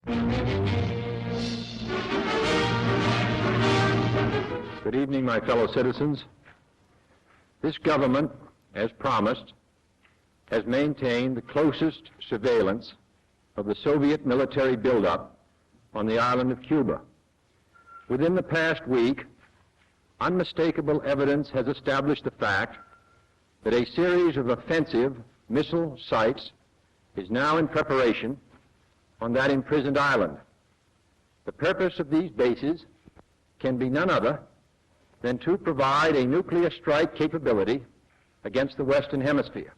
Good evening, my fellow citizens. This government, as promised, has maintained the closest surveillance of the Soviet military buildup on the island of Cuba. Within the past week, unmistakable evidence has established the fact that a series of offensive missile sites is now in preparation on that imprisoned island. The purpose of these bases can be none other than to provide a nuclear strike capability against the Western Hemisphere.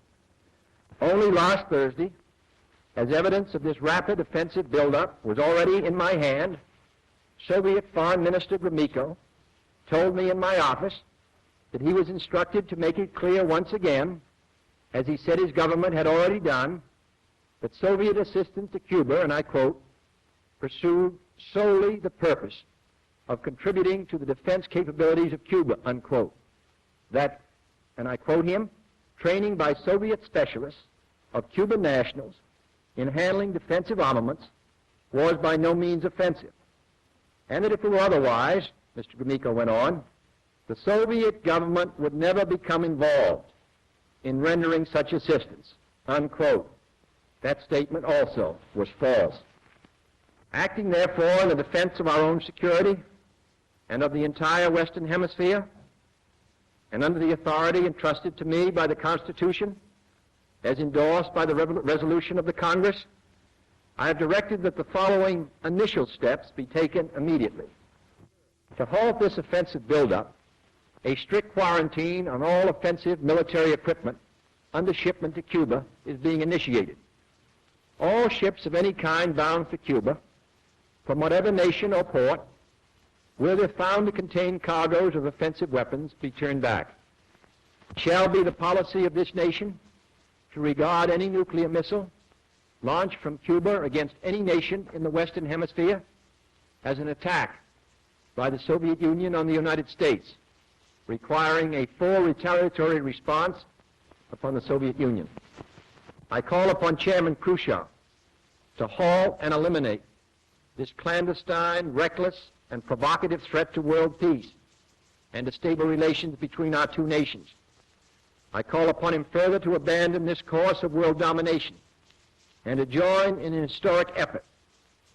Only last Thursday, as evidence of this rapid offensive buildup was already in my hand, Soviet Foreign Minister Gromyko told me in my office that he was instructed to make it clear once again, as he said his government had already done, that Soviet assistance to Cuba, and I quote, pursued solely the purpose of contributing to the defense capabilities of Cuba, unquote. That, and I quote him, training by Soviet specialists of Cuban nationals in handling defensive armaments was by no means offensive. And that if it were otherwise, Mr. Gromyko went on, the Soviet government would never become involved in rendering such assistance, unquote. That statement also was false. Acting, therefore, in the defense of our own security and of the entire Western Hemisphere, and under the authority entrusted to me by the Constitution, as endorsed by the resolution of the Congress, I have directed that the following initial steps be taken immediately. To halt this offensive buildup, a strict quarantine on all offensive military equipment under shipment to Cuba is being initiated. All ships of any kind bound for Cuba, from whatever nation or port, where they're found to contain cargoes of offensive weapons, be turned back. It shall be the policy of this nation to regard any nuclear missile launched from Cuba against any nation in the Western Hemisphere as an attack by the Soviet Union on the United States, requiring a full retaliatory response upon the Soviet Union. I call upon Chairman Khrushchev to halt and eliminate this clandestine, reckless, and provocative threat to world peace and to stable relations between our two nations. I call upon him further to abandon this course of world domination and to join in an historic effort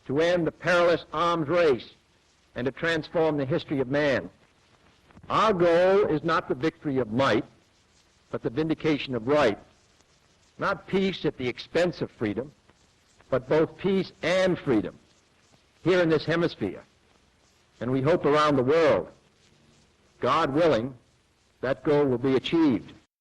to end the perilous arms race and to transform the history of man. Our goal is not the victory of might, but the vindication of right. Not peace at the expense of freedom, but both peace and freedom here in this hemisphere, and we hope around the world. God willing, that goal will be achieved.